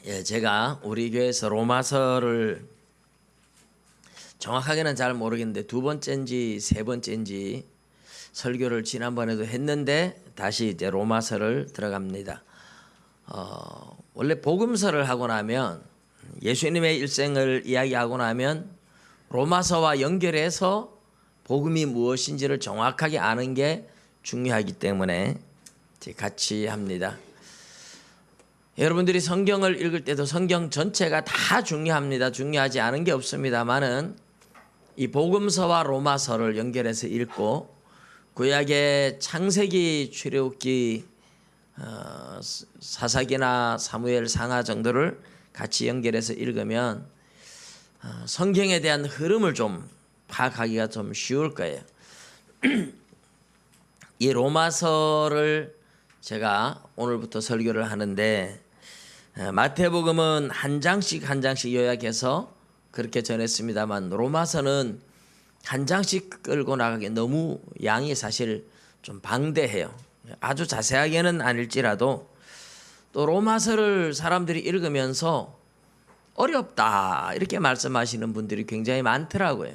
제가 우리 교회에서 로마서를 정확하게는 잘 모르겠는데 두 번째인지 세 번째인지 설교를 지난번에도 했는데 다시 이제 로마서를 들어갑니다. 원래 복음서를 하고 나면 예수님의 일생을 이야기하고 나면 로마서와 연결해서 복음이 무엇인지를 정확하게 아는 게 중요하기 때문에 같이 합니다. 여러분들이 성경을 읽을 때도 성경 전체가 다 중요합니다. 중요하지 않은 게 없습니다만은 이 복음서와 로마서를 연결해서 읽고 구약의 창세기, 출애굽기, 사사기나 사무엘 상하 정도를 같이 연결해서 읽으면 성경에 대한 흐름을 좀 파악하기가 좀 쉬울 거예요. 이 로마서를 제가 오늘부터 설교를 하는데 마태복음은 한 장씩 요약해서 그렇게 전했습니다만 로마서는 한 장씩 끌고 나가기 너무 양이 사실 좀 방대해요. 아주 자세하게는 아닐지라도 또 로마서를 사람들이 읽으면서 어렵다 이렇게 말씀하시는 분들이 굉장히 많더라고요.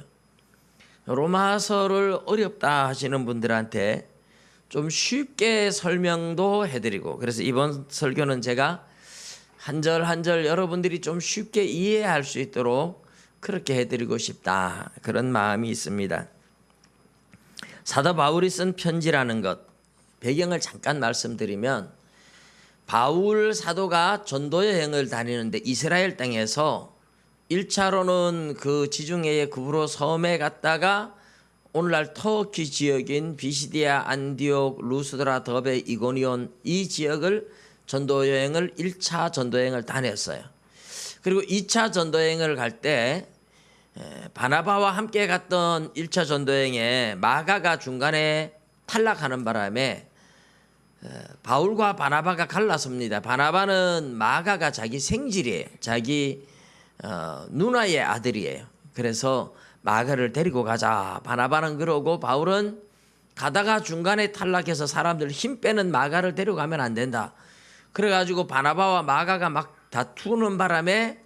로마서를 어렵다 하시는 분들한테 좀 쉽게 설명도 해드리고, 그래서 이번 설교는 제가 한 절 한 절 여러분들이 좀 쉽게 이해할 수 있도록 그렇게 해드리고 싶다, 그런 마음이 있습니다. 사도 바울이 쓴 편지라는 것, 배경을 잠깐 말씀드리면 바울 사도가 전도 여행을 다니는데 이스라엘 땅에서 1차로는 그 지중해의 구브로 섬에 갔다가 오늘날 터키 지역인 비시디아, 안디옥, 루스드라, 더베, 이고니온 이 지역을 전도여행을 1차 전도여행을 다녔어요. 그리고 2차 전도여행을 갈 때 바나바와 함께 갔던 1차 전도여행에 마가가 중간에 탈락하는 바람에 바울과 바나바가 갈라섭니다. 바나바는 마가가 자기 생질이에요. 자기 누나의 아들이에요. 그래서 마가를 데리고 가자. 바나바는 그러고 바울은 가다가 중간에 탈락해서 사람들 힘 빼는 마가를 데려가면 안 된다. 그래가지고 바나바와 마가가 막 다투는 바람에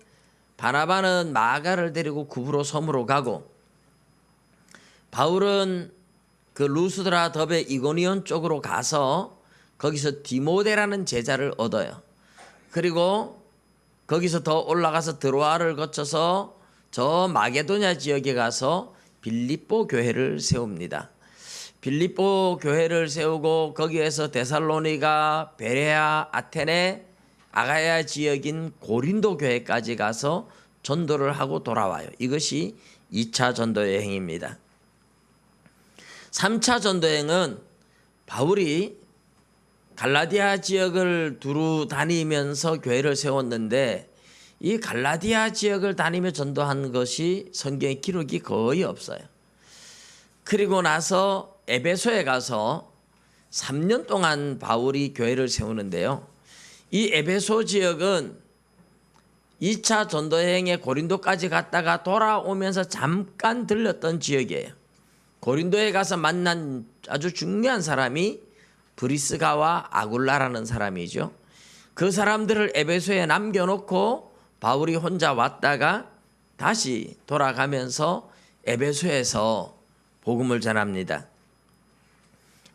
바나바는 마가를 데리고 구브로 섬으로 가고 바울은 그 루스드라, 더베, 이고니온 쪽으로 가서 거기서 디모데라는 제자를 얻어요. 그리고 거기서 더 올라가서 드로아를 거쳐서 저 마게도냐 지역에 가서 빌립보 교회를 세웁니다. 빌립보 교회를 세우고 거기에서 데살로니가, 베레아, 아테네, 아가야 지역인 고린도 교회까지 가서 전도를 하고 돌아와요. 이것이 2차 전도 여행입니다. 3차 전도 여행은 바울이 갈라디아 지역을 두루 다니면서 교회를 세웠는데 이 갈라디아 지역을 다니며 전도한 것이 성경에 기록이 거의 없어요. 그리고 나서 에베소에 가서 3년 동안 바울이 교회를 세우는데요. 이 에베소 지역은 2차 전도여행에 고린도까지 갔다가 돌아오면서 잠깐 들렸던 지역이에요. 고린도에 가서 만난 아주 중요한 사람이 브리스가와 아굴라라는 사람이죠. 그 사람들을 에베소에 남겨놓고 바울이 혼자 왔다가 다시 돌아가면서 에베소에서 복음을 전합니다.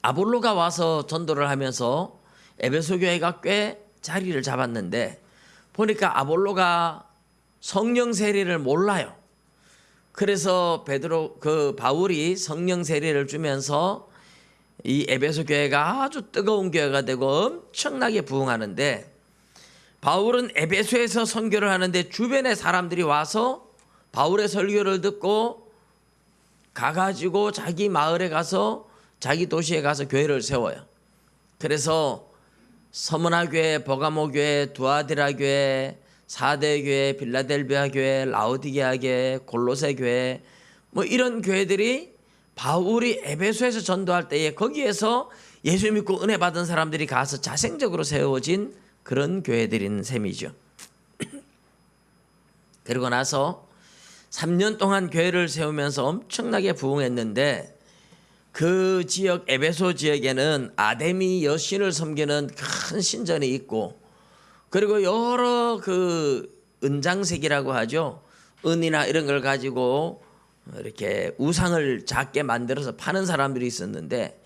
아볼로가 와서 전도를 하면서 에베소 교회가 꽤 자리를 잡았는데 보니까 아볼로가 성령 세례를 몰라요. 그래서 바울이 성령 세례를 주면서 이 에베소 교회가 아주 뜨거운 교회가 되고 엄청나게 부흥하는데 바울은 에베소에서 선교를 하는데 주변에 사람들이 와서 바울의 설교를 듣고 가가지고 자기 마을에 가서 자기 도시에 가서 교회를 세워요. 그래서 서문화 교회, 버가모 교회, 두아디라 교회, 사대 교회, 빌라델비아 교회, 라오디게아 교회, 골로새 교회 뭐 이런 교회들이 바울이 에베소에서 전도할 때에 거기에서 예수 믿고 은혜 받은 사람들이 가서 자생적으로 세워진 그런 교회들인 셈이죠. 그리고 나서 3년 동안 교회를 세우면서 엄청나게 부흥했는데 그 지역 에베소 지역에는 아데미 여신을 섬기는 큰 신전이 있고 그리고 여러 그 은장색이라고 하죠. 은이나 이런 걸 가지고 이렇게 우상을 작게 만들어서 파는 사람들이 있었는데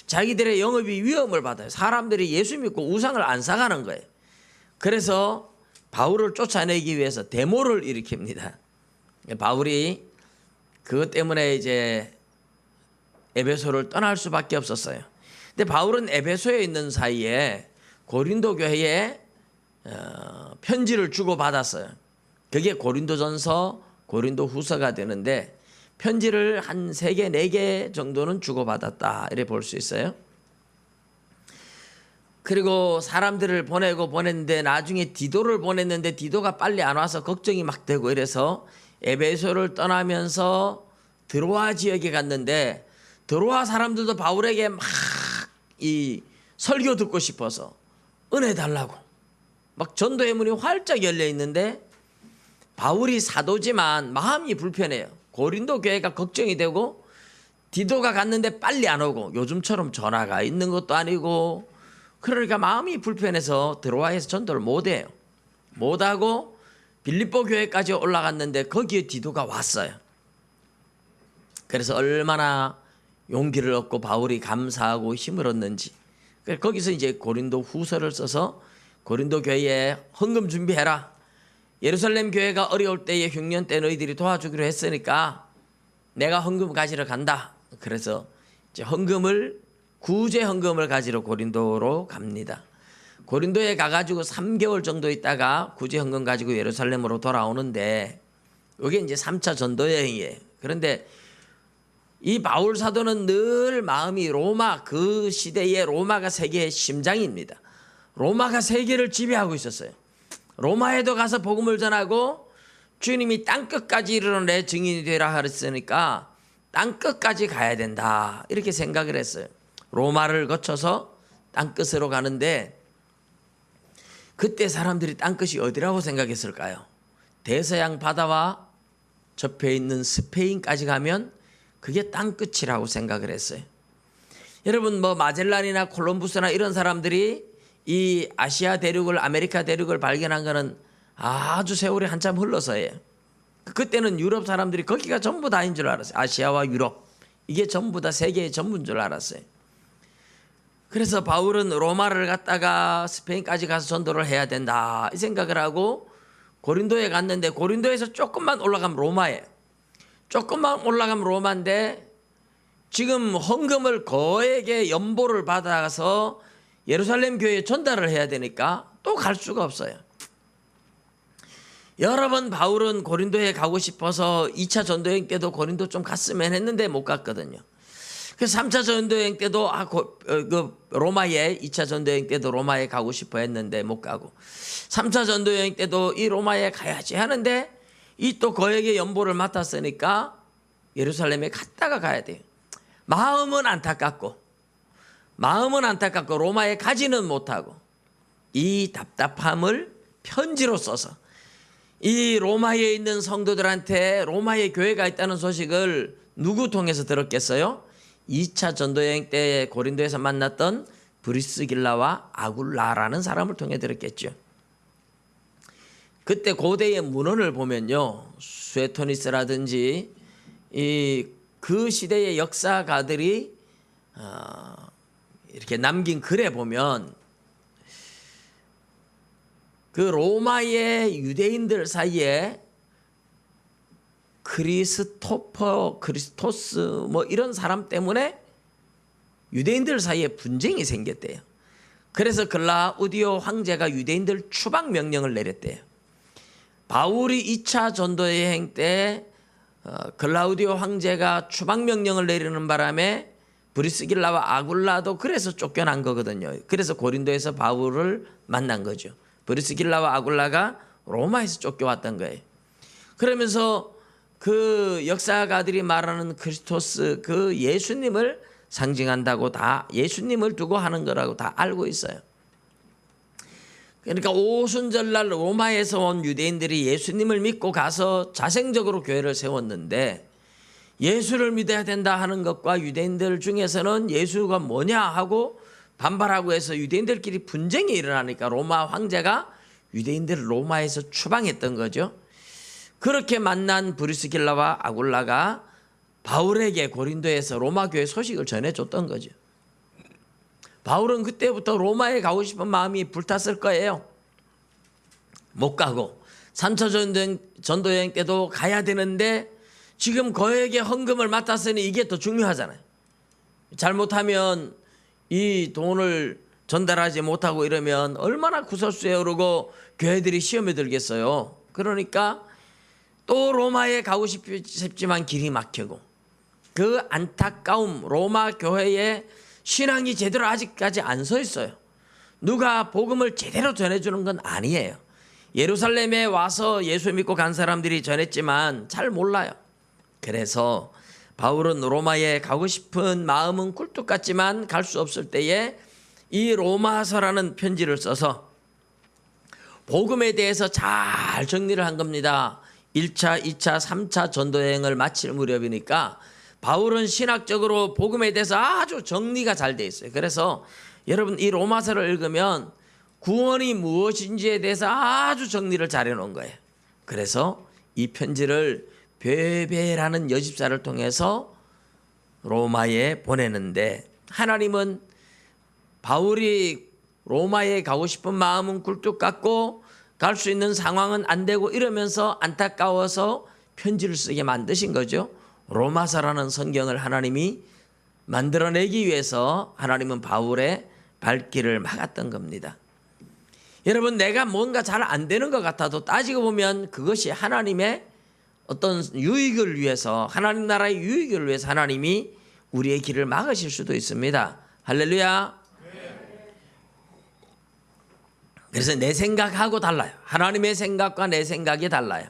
자기들의 영업이 위험을 받아요. 사람들이 예수 믿고 우상을 안 사가는 거예요. 그래서 바울을 쫓아내기 위해서 데모를 일으킵니다. 바울이 그것 때문에 이제 에베소를 떠날 수밖에 없었어요. 근데 바울은 에베소에 있는 사이에 고린도 교회에 편지를 주고받았어요. 그게 고린도전서, 고린도후서가 되는데 편지를 한 3개, 4개 정도는 주고받았다 이렇게 볼 수 있어요. 그리고 사람들을 보냈는데 나중에 디도를 보냈는데 디도가 빨리 안 와서 걱정이 막 되고 이래서 에베소를 떠나면서 드로아 지역에 갔는데 드로아 사람들도 바울에게 막 이 설교 듣고 싶어서 은혜 달라고 막 전도의 문이 활짝 열려 있는데 바울이 사도지만 마음이 불편해요. 고린도 교회가 걱정이 되고 디도가 갔는데 빨리 안 오고 요즘처럼 전화가 있는 것도 아니고 그러니까 마음이 불편해서 드로아에서 전도를 못해요. 못하고 빌립보 교회까지 올라갔는데 거기에 디도가 왔어요. 그래서 얼마나 용기를 얻고 바울이 감사하고 힘을 얻는지 거기서 이제 고린도 후서를 써서 고린도 교회에 헌금 준비해라. 예루살렘 교회가 어려울 때에 흉년 때 너희들이 도와주기로 했으니까 내가 헌금 가지러 간다. 그래서 이제 구제 헌금을 가지러 고린도로 갑니다. 고린도에 가가지고 3개월 정도 있다가 구제 헌금 가지고 예루살렘으로 돌아오는데 이게 이제 3차 전도 여행이에요. 그런데 이 바울 사도는 늘 마음이 로마, 그 시대의 로마가 세계의 심장입니다. 로마가 세계를 지배하고 있었어요. 로마에도 가서 복음을 전하고 주님이 땅끝까지 이르러 내 증인이 되라 하셨으니까 땅끝까지 가야 된다 이렇게 생각을 했어요. 로마를 거쳐서 땅끝으로 가는데 그때 사람들이 땅끝이 어디라고 생각했을까요? 대서양 바다와 접해 있는 스페인까지 가면 그게 땅끝이라고 생각을 했어요. 여러분 뭐 마젤란이나 콜럼부스나 이런 사람들이 이 아시아 대륙을 아메리카 대륙을 발견한 거는 아주 세월이 한참 흘러서예요. 그때는 유럽 사람들이 거기가 전부 다인 줄 알았어요. 아시아와 유럽 이게 전부 다 세계의 전부인 줄 알았어요. 그래서 바울은 로마를 갔다가 스페인까지 가서 전도를 해야 된다 이 생각을 하고 고린도에 갔는데 고린도에서 조금만 올라가면 로마예요. 조금만 올라가면 로마인데 지금 헌금을 거액의 연보를 받아서 예루살렘 교회에 전달을 해야 되니까 또 갈 수가 없어요. 여러 번 바울은 고린도에 가고 싶어서 2차 전도여행 때도 고린도 좀 갔으면 했는데 못 갔거든요. 그래서 3차 전도여행 때도 로마에 2차 전도여행 때도 로마에 가고 싶어 했는데 못 가고 3차 전도여행 때도 이 로마에 가야지 하는데 이 또 거액의 연보를 맡았으니까 예루살렘에 갔다가 가야 돼요. 마음은 안타깝고 로마에 가지는 못하고 이 답답함을 편지로 써서 이 로마에 있는 성도들한테 로마에 교회가 있다는 소식을 누구 통해서 들었겠어요? 2차 전도여행 때 고린도에서 만났던 브리스길라와 아굴라라는 사람을 통해 들었겠죠. 그때 고대의 문헌을 보면요, 수에토니스라든지 그 시대의 역사가들이 이렇게 남긴 글에 보면 그 로마의 유대인들 사이에 크리스토스 뭐 이런 사람 때문에 유대인들 사이에 분쟁이 생겼대요. 그래서 글라우디오 황제가 유대인들 추방 명령을 내렸대요. 바울이 2차 전도여행 때 글라우디오 황제가 추방 명령을 내리는 바람에 브리스길라와 아굴라도 그래서 쫓겨난 거거든요. 그래서 고린도에서 바울을 만난 거죠. 브리스길라와 아굴라가 로마에서 쫓겨왔던 거예요. 그러면서 그 역사가들이 말하는 크리스토스 그 예수님을 상징한다고 다 예수님을 두고 하는 거라고 다 알고 있어요. 그러니까 오순절날 로마에서 온 유대인들이 예수님을 믿고 가서 자생적으로 교회를 세웠는데 예수를 믿어야 된다 하는 것과 유대인들 중에서는 예수가 뭐냐 하고 반발하고 해서 유대인들끼리 분쟁이 일어나니까 로마 황제가 유대인들을 로마에서 추방했던 거죠. 그렇게 만난 브리스길라와 아굴라가 바울에게 고린도에서 로마 교회 소식을 전해줬던 거죠. 바울은 그때부터 로마에 가고 싶은 마음이 불탔을 거예요. 못 가고 3차 전도여행 때도 가야 되는데 지금 거액의 헌금을 맡았으니 이게 더 중요하잖아요. 잘못하면 이 돈을 전달하지 못하고 이러면 얼마나 구설수에 오르고 교회들이 시험에 들겠어요. 그러니까 또 로마에 가고 싶지만 길이 막히고 그 안타까움, 로마 교회의 신앙이 제대로 아직까지 안 서 있어요. 누가 복음을 제대로 전해주는 건 아니에요. 예루살렘에 와서 예수 믿고 간 사람들이 전했지만 잘 몰라요. 그래서 바울은 로마에 가고 싶은 마음은 굴뚝 같지만 갈 수 없을 때에 이 로마서라는 편지를 써서 복음에 대해서 잘 정리를 한 겁니다. 1차, 2차, 3차 전도여행을 마칠 무렵이니까 바울은 신학적으로 복음에 대해서 아주 정리가 잘 돼 있어요. 그래서 여러분 이 로마서를 읽으면 구원이 무엇인지에 대해서 아주 정리를 잘 해놓은 거예요. 그래서 이 편지를 베베라는 여집사를 통해서 로마에 보내는데 하나님은 바울이 로마에 가고 싶은 마음은 굴뚝 같고 갈 수 있는 상황은 안 되고 이러면서 안타까워서 편지를 쓰게 만드신 거죠. 로마서라는 성경을 하나님이 만들어내기 위해서 하나님은 바울의 발길을 막았던 겁니다. 여러분 내가 뭔가 잘 안 되는 것 같아도 따지고 보면 그것이 하나님의 어떤 유익을 위해서 하나님 나라의 유익을 위해서 하나님이 우리의 길을 막으실 수도 있습니다. 할렐루야. 그래서 내 생각하고 달라요. 하나님의 생각과 내 생각이 달라요.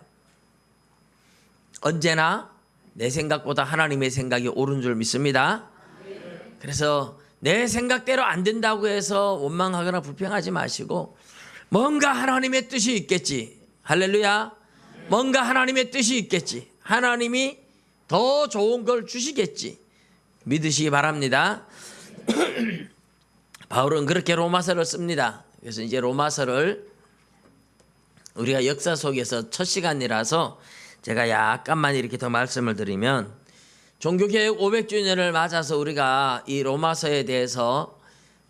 언제나 내 생각보다 하나님의 생각이 옳은 줄 믿습니다. 그래서 내 생각대로 안 된다고 해서 원망하거나 불평하지 마시고 뭔가 하나님의 뜻이 있겠지. 할렐루야. 뭔가 하나님의 뜻이 있겠지. 하나님이 더 좋은 걸 주시겠지. 믿으시기 바랍니다. 바울은 그렇게 로마서를 씁니다. 그래서 이제 로마서를 우리가 역사 속에서 첫 시간이라서 제가 약간만 이렇게 더 말씀을 드리면 종교개혁 500주년을 맞아서 우리가 이 로마서에 대해서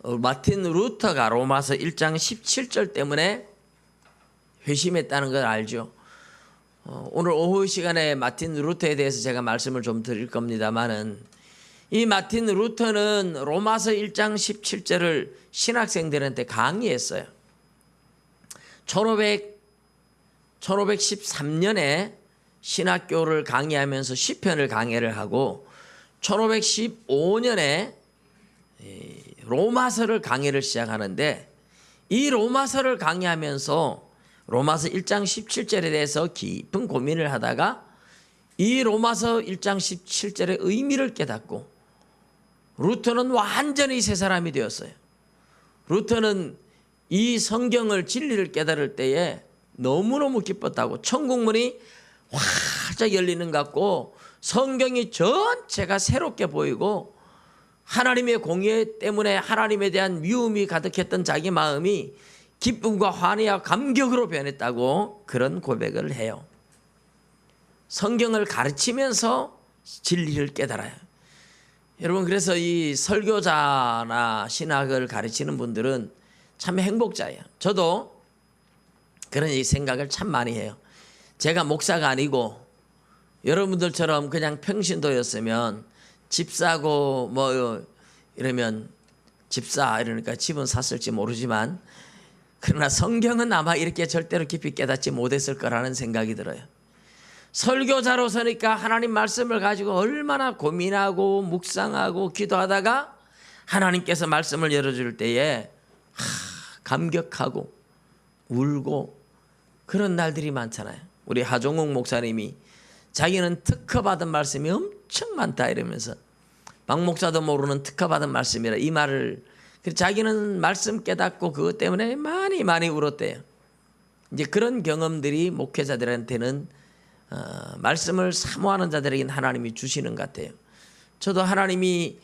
마틴 루터가 로마서 1장 17절 때문에 회심했다는 걸 알죠. 오늘 오후 시간에 마틴 루터에 대해서 제가 말씀을 좀 드릴 겁니다만은 이 마틴 루터는 로마서 1장 17절을 신학생들한테 강의했어요. 1513년에 신학교를 강의하면서 시편을 강의를 하고 1515년에 로마서를 강의를 시작하는데 이 로마서를 강의하면서 로마서 1장 17절에 대해서 깊은 고민을 하다가 이 로마서 1장 17절의 의미를 깨닫고 루터는 완전히 새 사람이 되었어요. 루터는 이 성경을 진리를 깨달을 때에 너무너무 기뻤다고 천국문이 활짝 열리는 것 같고 성경이 전체가 새롭게 보이고 하나님의 공의 때문에 하나님에 대한 미움이 가득했던 자기 마음이 기쁨과 환희와 감격으로 변했다고 그런 고백을 해요. 성경을 가르치면서 진리를 깨달아요. 여러분 그래서 이 설교자나 신학을 가르치는 분들은 참 행복자예요. 저도 그런 생각을 참 많이 해요. 제가 목사가 아니고 여러분들처럼 그냥 평신도였으면 집 사고 뭐 이러면 집사 이러니까 집은 샀을지 모르지만 그러나 성경은 아마 이렇게 절대로 깊이 깨닫지 못했을 거라는 생각이 들어요. 설교자로서니까 하나님 말씀을 가지고 얼마나 고민하고 묵상하고 기도하다가 하나님께서 말씀을 열어줄 때에 감격하고 울고 그런 날들이 많잖아요. 우리 하종욱 목사님이 자기는 특허받은 말씀이 엄청 많다 이러면서 박 목사도 모르는 특허받은 말씀이라 이 말을 자기는 말씀 깨닫고 그것 때문에 많이 울었대요. 이제 그런 경험들이 목회자들한테는 말씀을 사모하는 자들에게는 하나님이 주시는 것 같아요. 저도 하나님이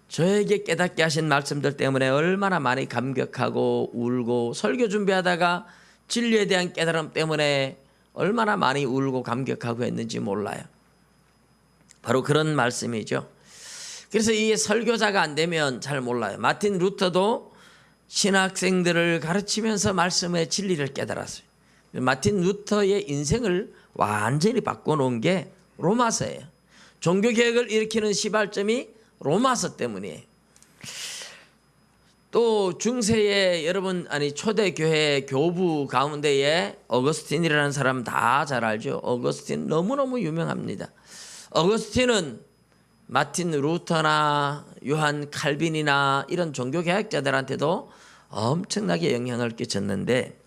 저에게 깨닫게 하신 말씀들 때문에 얼마나 많이 감격하고 울고, 설교 준비하다가 진리에 대한 깨달음 때문에 얼마나 많이 울고 감격하고 했는지 몰라요. 바로 그런 말씀이죠. 그래서 이 설교자가 안 되면 잘 몰라요. 마틴 루터도 신학생들을 가르치면서 말씀의 진리를 깨달았어요. 마틴 루터의 인생을 완전히 바꿔놓은 게 로마서예요. 종교개혁을 일으키는 시발점이 로마서 때문이에요. 또 중세의 초대교회 교부 가운데에 어거스틴이라는 사람 다 잘 알죠. 어거스틴 너무너무 유명합니다. 어거스틴은 마틴 루터나 요한 칼빈이나 이런 종교개혁자들한테도 엄청나게 영향을 끼쳤는데,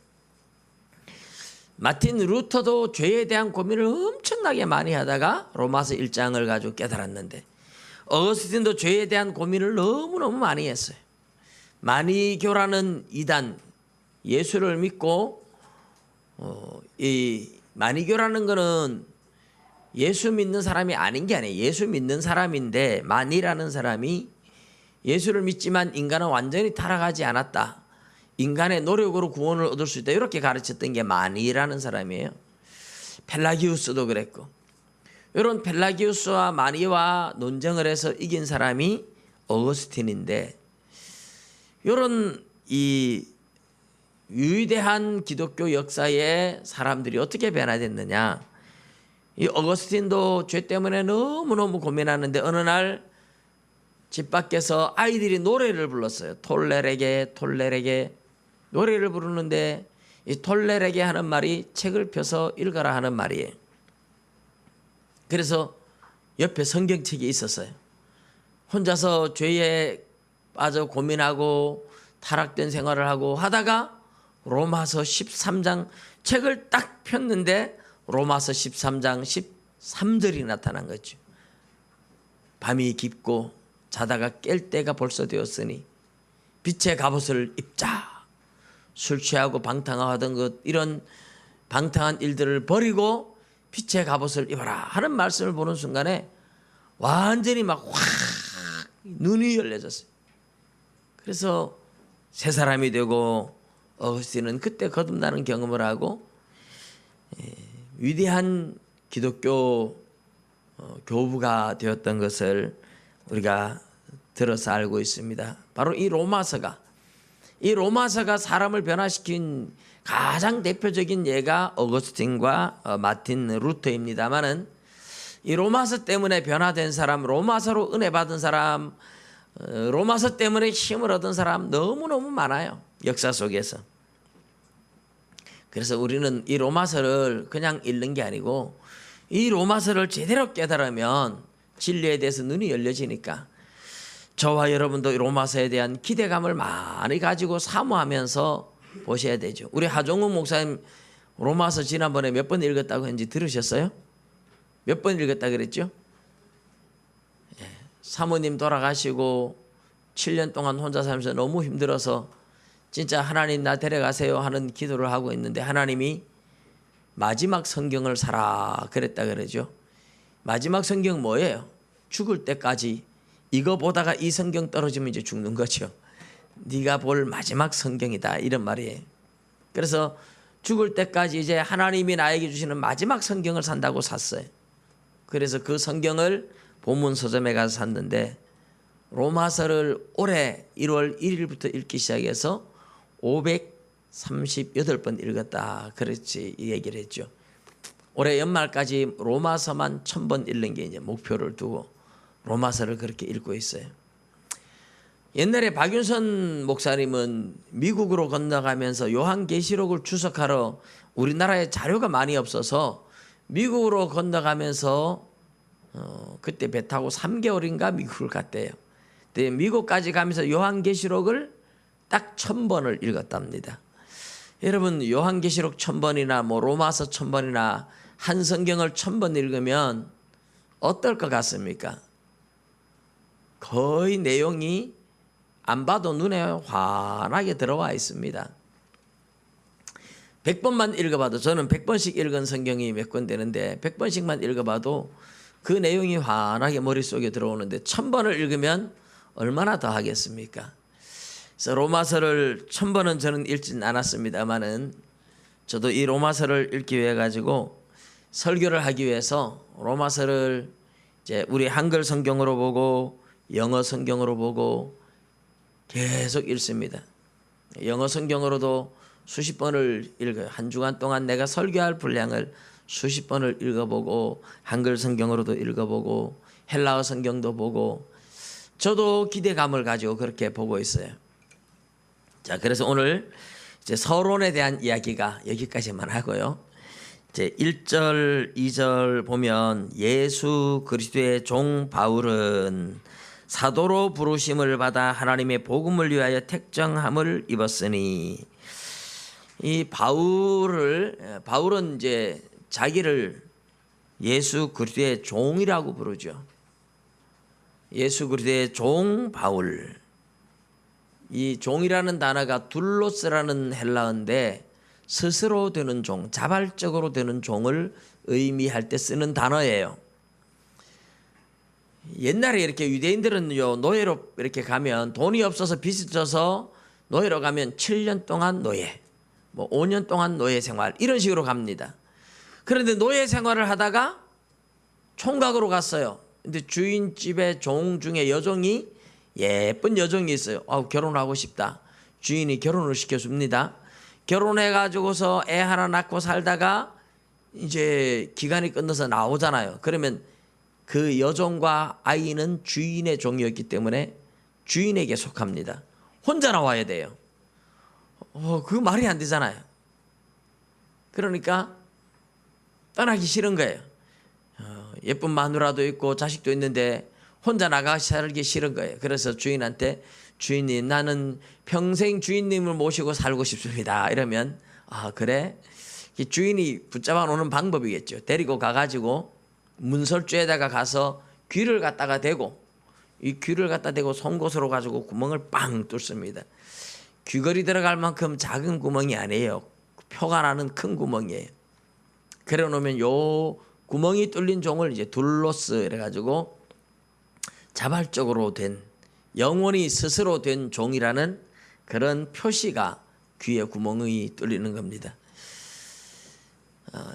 마틴 루터도 죄에 대한 고민을 엄청나게 많이 하다가 로마서 1장을 가지고 깨달았는데, 어거스틴도 죄에 대한 고민을 너무너무 많이 했어요. 마니교라는 이단, 예수를 믿고 이 마니교라는 거는 예수 믿는 사람이 아닌 게 아니에요. 예수 믿는 사람인데, 마니라는 사람이 예수를 믿지만 인간은 완전히 타락하지 않았다, 인간의 노력으로 구원을 얻을 수 있다, 이렇게 가르쳤던 게 마니라는 사람이에요. 펠라기우스도 그랬고, 이런 펠라기우스와 마니와 논쟁을 해서 이긴 사람이 어거스틴인데, 이런 이 위대한 기독교 역사에 사람들이 어떻게 변화됐느냐. 이 어거스틴도 죄 때문에 너무너무 고민하는데, 어느 날 집 밖에서 아이들이 노래를 불렀어요. 톨레레게 톨레레게 노래를 부르는데, 이 톨레레게 하는 말이 책을 펴서 읽어라 하는 말이에요. 그래서 옆에 성경책이 있었어요. 혼자서 죄에 빠져 고민하고 타락된 생활을 하고 하다가 로마서 13장 책을 딱 폈는데 로마서 13장 13절이 나타난 거죠. 밤이 깊고 자다가 깰 때가 벌써 되었으니 빛의 갑옷을 입자. 술 취하고 방탕하던 것, 이런 방탕한 일들을 버리고 빛의 갑옷을 입어라 하는 말씀을 보는 순간에 완전히 막 확 눈이 열려졌어요. 그래서 새 사람이 되고, 어거스틴은 그때 거듭나는 경험을 하고 위대한 기독교 교부가 되었던 것을 우리가 들어서 알고 있습니다. 바로 이 로마서가 사람을 변화시킨 가장 대표적인 예가 어거스틴과 마틴 루터입니다만은, 이 로마서 때문에 변화된 사람, 로마서로 은혜 받은 사람, 로마서 때문에 힘을 얻은 사람 너무너무 많아요, 역사 속에서. 그래서 우리는 이 로마서를 그냥 읽는 게 아니고, 이 로마서를 제대로 깨달으면 진리에 대해서 눈이 열려지니까 저와 여러분도 이 로마서에 대한 기대감을 많이 가지고 사모하면서 보셔야 되죠. 우리 하종훈 목사님 로마서 지난번에 몇 번 읽었다고 했는지 들으셨어요? 몇 번 읽었다 그랬죠? 사모님 돌아가시고 7년 동안 혼자 살면서 너무 힘들어서 진짜 하나님 나 데려가세요 하는 기도를 하고 있는데, 하나님이 마지막 성경을 사라 그랬다 그러죠. 마지막 성경 뭐예요? 죽을 때까지 이거 보다가 이 성경 떨어지면 이제 죽는 거죠. 네가 볼 마지막 성경이다, 이런 말이에요. 그래서 죽을 때까지 이제 하나님이 나에게 주시는 마지막 성경을 산다고 샀어요. 그래서 그 성경을 본문 서점에 가서 샀는데, 로마서를 올해 1월 1일부터 읽기 시작해서 538번 읽었다, 그렇지 이 얘기를 했죠. 올해 연말까지 로마서만 1000번 읽는 게 이제 목표를 두고 로마서를 그렇게 읽고 있어요. 옛날에 박윤선 목사님은 미국으로 건너가면서 요한계시록을 주석하러, 우리나라에 자료가 많이 없어서 미국으로 건너가면서 그때 배 타고 3개월인가 미국을 갔대요. 근데 미국까지 가면서 요한계시록을 딱 1000번을 읽었답니다. 여러분, 요한계시록 1000번이나 뭐 로마서 1000번이나 한 성경을 1000번 읽으면 어떨 것 같습니까? 거의 내용이 안 봐도 눈에 환하게 들어와 있습니다. 100번만 읽어봐도, 저는 100번씩 읽은 성경이 몇 권 되는데 100번씩만 읽어봐도 그 내용이 환하게 머릿속에 들어오는데, 1000번을 읽으면 얼마나 더 하겠습니까? 그래서 로마서를 1000번은 저는 읽진 않았습니다만은 저도 이 로마서를 읽기 위해 가지고 설교를 하기 위해서 로마서를 이제 우리 한글 성경으로 보고 영어 성경으로 보고 계속 읽습니다. 영어 성경으로도 수십 번을 읽어요. 한 주간 동안 내가 설교할 분량을 수십 번을 읽어보고 한글 성경으로도 읽어보고 헬라어 성경도 보고 저도 기대감을 가지고 그렇게 보고 있어요. 자, 그래서 오늘 이제 서론에 대한 이야기가 여기까지만 하고요. 이제 1절, 2절 보면 예수 그리스도의 종 바울은 사도로 부르심을 받아 하나님의 복음을 위하여 택정함을 입었으니, 이 바울은 이제 자기를 예수 그리스도의 종이라고 부르죠. 예수 그리스도의 종 바울. 이 종이라는 단어가 둘로스라는 헬라어인데 스스로 되는 종, 자발적으로 되는 종을 의미할 때 쓰는 단어예요. 옛날에 이렇게 유대인들은요, 노예로 이렇게 가면 돈이 없어서 빚을 져서 노예로 가면 7년 동안 노예, 뭐 5년 동안 노예 생활 이런 식으로 갑니다. 그런데 노예 생활을 하다가 총각으로 갔어요. 근데 주인 집의 종 중에 여종이 예쁜 여종이 있어요. 결혼하고 싶다. 주인이 결혼을 시켜줍니다. 결혼해가지고서 애 하나 낳고 살다가 이제 기간이 끝나서 나오잖아요. 그러면 그 여종과 아이는 주인의 종이었기 때문에 주인에게 속합니다. 혼자 나와야 돼요. 그 말이 안 되잖아요. 그러니까 떠나기 싫은 거예요. 예쁜 마누라도 있고 자식도 있는데 혼자 나가 살기 싫은 거예요. 그래서 주인한테 주인님, 나는 평생 주인님을 모시고 살고 싶습니다. 이러면 그래? 주인이 붙잡아 놓는 방법이겠죠. 데리고 가가지고 문설주에다가 가서 귀를 갖다가 대고, 이 귀를 갖다 대고 송곳으로 가지고 구멍을 빵 뚫습니다. 귀걸이 들어갈 만큼 작은 구멍이 아니에요. 표가 나는 큰 구멍이에요. 그래 놓으면 요 구멍이 뚫린 종을 이제 둘로스 이래가지고 자발적으로 된, 영원히 스스로 된 종이라는 그런 표시가 귀에 구멍이 뚫리는 겁니다.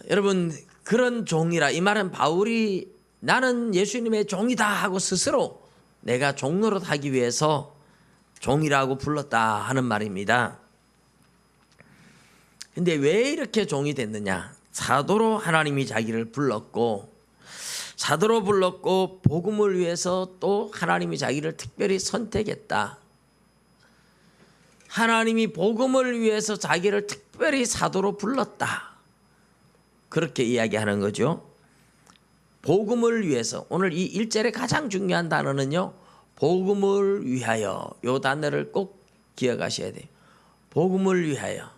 여러분, 그런 종이라, 이 말은 바울이 나는 예수님의 종이다 하고 스스로 내가 종노릇 하기 위해서 종이라고 불렀다 하는 말입니다. 근데 왜 이렇게 종이 됐느냐? 사도로 하나님이 자기를 불렀고, 사도로 불렀고 복음을 위해서 또 하나님이 자기를 특별히 선택했다. 하나님이 복음을 위해서 자기를 특별히 사도로 불렀다. 그렇게 이야기하는 거죠. 복음을 위해서. 오늘 이 1절의 가장 중요한 단어는요, 복음을 위하여. 이 단어를 꼭 기억하셔야 돼요. 복음을 위하여.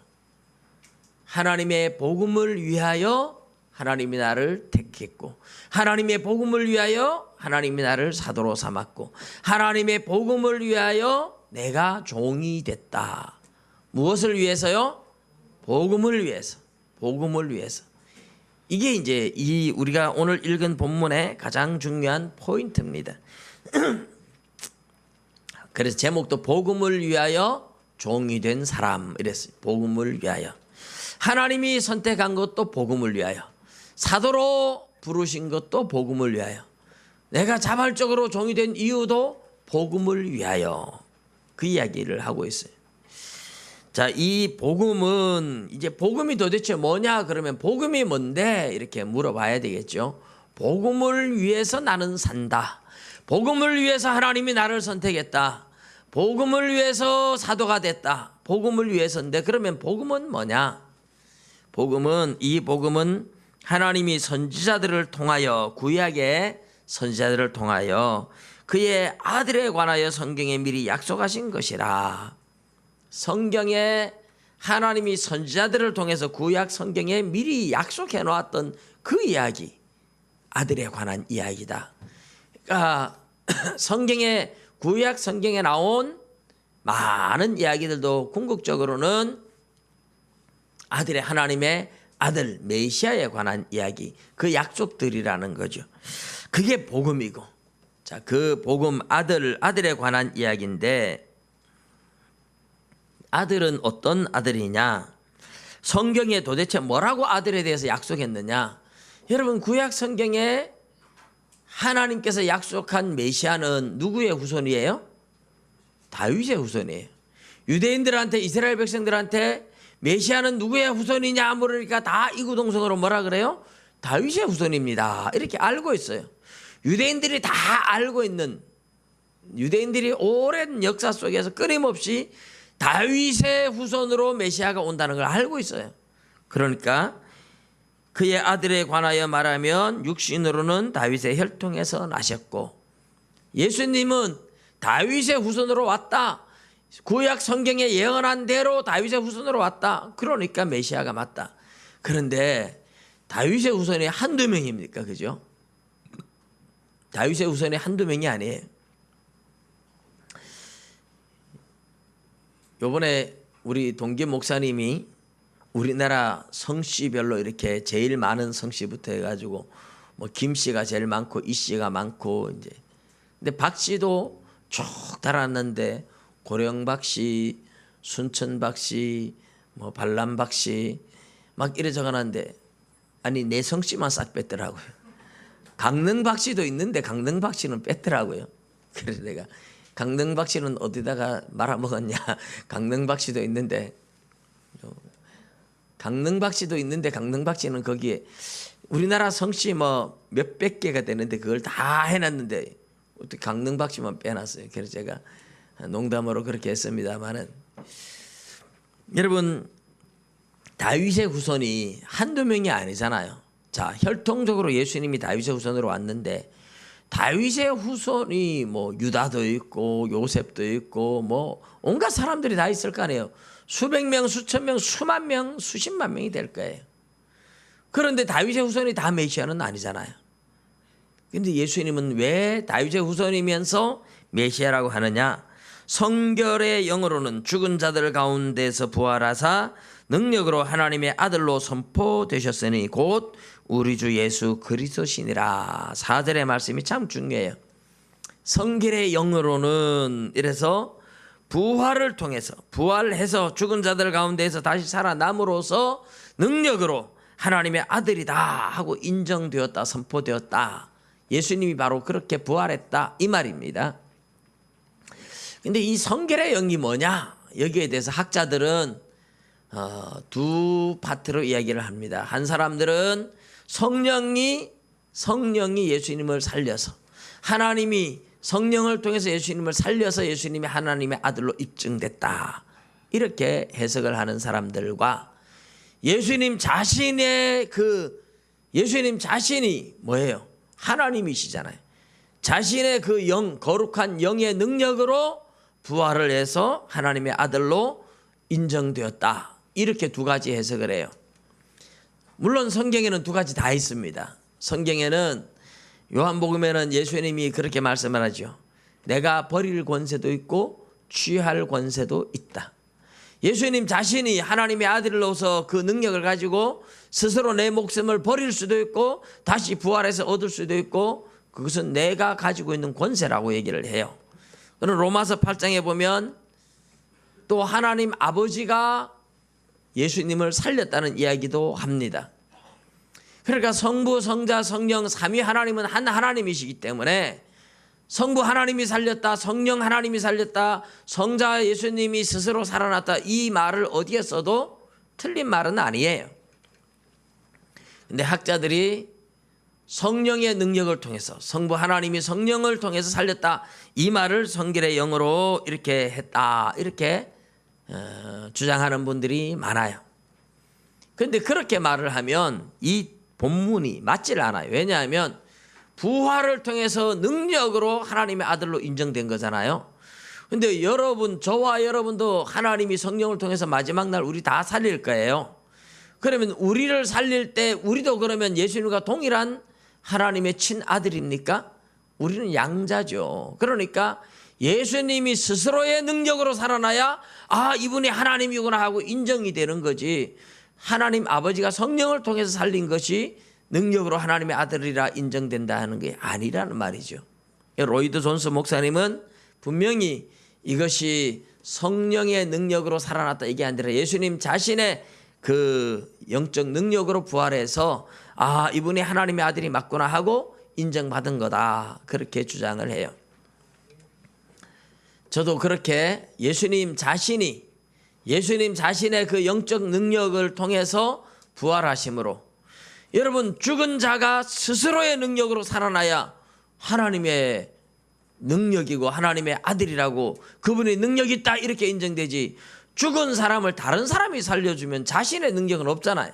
하나님의 복음을 위하여 하나님이 나를 택했고, 하나님의 복음을 위하여 하나님이 나를 사도로 삼았고, 하나님의 복음을 위하여 내가 종이 됐다. 무엇을 위해서요? 복음을 위해서. 복음을 위해서. 이게 이제 이 우리가 오늘 읽은 본문의 가장 중요한 포인트입니다. 그래서 제목도 복음을 위하여 종이 된 사람 이랬어요. 복음을 위하여. 하나님이 선택한 것도 복음을 위하여. 사도로 부르신 것도 복음을 위하여. 내가 자발적으로 종이 된 이유도 복음을 위하여. 그 이야기를 하고 있어요. 자, 이 복음은 이제 복음이 도대체 뭐냐 그러면 복음이 뭔데 이렇게 물어봐야 되겠죠. 복음을 위해서 나는 산다. 복음을 위해서 하나님이 나를 선택했다. 복음을 위해서 사도가 됐다. 복음을 위해서인데 그러면 복음은 뭐냐? 이 복음은 하나님이 선지자들을 통하여, 구약의 선지자들을 통하여 그의 아들에 관하여 성경에 미리 약속하신 것이라. 성경에 하나님이 선지자들을 통해서 구약 성경에 미리 약속해 놓았던 그 이야기, 아들에 관한 이야기다. 그러니까 성경에, 구약 성경에 나온 많은 이야기들도 궁극적으로는 아들의, 하나님의 아들 메시아에 관한 이야기, 그 약속들이라는 거죠. 그게 복음이고. 자, 그 복음 아들에 관한 이야기인데, 아들은 어떤 아들이냐? 성경에 도대체 뭐라고 아들에 대해서 약속했느냐? 여러분, 구약 성경에 하나님께서 약속한 메시아는 누구의 후손이에요? 다윗의 후손이에요. 유대인들한테, 이스라엘 백성들한테 메시아는 누구의 후손이냐 물으니까 다 이구동성으로 뭐라 그래요? 다윗의 후손입니다. 이렇게 알고 있어요. 유대인들이 다 알고 있는, 유대인들이 오랜 역사 속에서 끊임없이 다윗의 후손으로 메시아가 온다는 걸 알고 있어요. 그러니까 그의 아들에 관하여 말하면 육신으로는 다윗의 혈통에서 나셨고, 예수님은 다윗의 후손으로 왔다. 구약 성경에 예언한 대로 다윗의 후손으로 왔다. 그러니까 메시아가 맞다. 그런데 다윗의 후손이 한두 명입니까? 그죠? 다윗의 후손이 한두 명이 아니에요. 요번에 우리 동기 목사님이 우리나라 성씨별로 이렇게 제일 많은 성씨부터 해가지고 뭐 김씨가 제일 많고 이씨가 많고, 이제 근데 박씨도 쭉 달았는데 고령박씨, 순천박씨, 뭐 발람박씨 막 이래 적어놨는데, 아니 내 성씨만 싹 뺐더라고요. 강릉박씨도 있는데 강릉박씨는 뺐더라고요. 그래서 내가 강릉박씨는 어디다가 말아먹었냐? 강릉박씨도 있는데, 강릉박씨도 있는데 강릉박씨는 거기에 우리나라 성씨 뭐 몇백 개가 되는데 그걸 다 해놨는데 어떻게 강릉박씨만 빼놨어요. 그래서 제가 농담으로 그렇게 했습니다만은, 여러분, 다윗의 후손이 한두 명이 아니잖아요. 자, 혈통적으로 예수님이 다윗의 후손으로 왔는데, 다윗의 후손이 뭐 유다도 있고 요셉도 있고 뭐 온갖 사람들이 다 있을 거 아니에요. 수백 명, 수천 명, 수만 명, 수십만 명이 될 거예요. 그런데 다윗의 후손이 다 메시아는 아니잖아요. 근데 예수님은 왜 다윗의 후손이면서 메시아라고 하느냐? 성결의 영으로는 죽은 자들 가운데서 부활하사 능력으로 하나님의 아들로 선포되셨으니 곧 우리 주 예수 그리스도시니라. 4절의 말씀이 참 중요해요. 성결의 영으로는, 이래서 부활을 통해서, 부활해서 죽은 자들 가운데에서 다시 살아남으로써 능력으로 하나님의 아들이다 하고 인정되었다, 선포되었다. 예수님이 바로 그렇게 부활했다 이 말입니다. 근데 이 성결의 영이 뭐냐? 여기에 대해서 학자들은 두 파트로 이야기를 합니다. 한 사람들은 성령이 예수님을 살려서, 하나님이 성령을 통해서 예수님을 살려서 예수님이 하나님의 아들로 입증됐다, 이렇게 해석을 하는 사람들과, 예수님 자신이 뭐예요? 하나님이시잖아요. 자신의 그 영, 거룩한 영의 능력으로 부활을 해서 하나님의 아들로 인정되었다, 이렇게 두 가지 해석을 해요. 물론 성경에는 두 가지 다 있습니다. 성경에는 요한복음에는 예수님이 그렇게 말씀을 하죠. 내가 버릴 권세도 있고 취할 권세도 있다. 예수님 자신이 하나님의 아들로서 그 능력을 가지고 스스로 내 목숨을 버릴 수도 있고 다시 부활해서 얻을 수도 있고, 그것은 내가 가지고 있는 권세라고 얘기를 해요. 그럼 로마서 8장에 보면 또 하나님 아버지가 예수님을 살렸다는 이야기도 합니다. 그러니까 성부, 성자, 성령 삼위 하나님은 한 하나님이시기 때문에 성부 하나님이 살렸다, 성령 하나님이 살렸다, 성자 예수님이 스스로 살아났다, 이 말을 어디에 써도 틀린 말은 아니에요. 근데 학자들이 성령의 능력을 통해서, 성부 하나님이 성령을 통해서 살렸다, 이 말을 성결의 영으로 이렇게 했다, 이렇게 주장하는 분들이 많아요. 그런데 그렇게 말을 하면 이 본문이 맞질 않아요. 왜냐하면 부활을 통해서 능력으로 하나님의 아들로 인정된 거잖아요. 근데 여러분, 저와 여러분도 하나님이 성령을 통해서 마지막 날 우리 다 살릴 거예요. 그러면 우리를 살릴 때 우리도 그러면 예수님과 동일한 하나님의 친아들입니까? 우리는 양자죠. 그러니까 예수님이 스스로의 능력으로 살아나야 이분이 하나님이구나 하고 인정이 되는 거지, 하나님 아버지가 성령을 통해서 살린 것이 능력으로 하나님의 아들이라 인정된다 하는 게 아니라는 말이죠. 로이드 존스 목사님은 분명히 이것이 성령의 능력으로 살아났다 이게 아니라 예수님 자신의 그 영적 능력으로 부활해서 아, 이분이 하나님의 아들이 맞구나 하고 인정받은 거다, 그렇게 주장을 해요. 저도 그렇게 예수님 자신의 그 영적 능력을 통해서 부활하심으로, 여러분 죽은 자가 스스로의 능력으로 살아나야 하나님의 능력이고 하나님의 아들이라고, 그분의 능력이 있다 이렇게 인정되지, 죽은 사람을 다른 사람이 살려주면 자신의 능력은 없잖아요.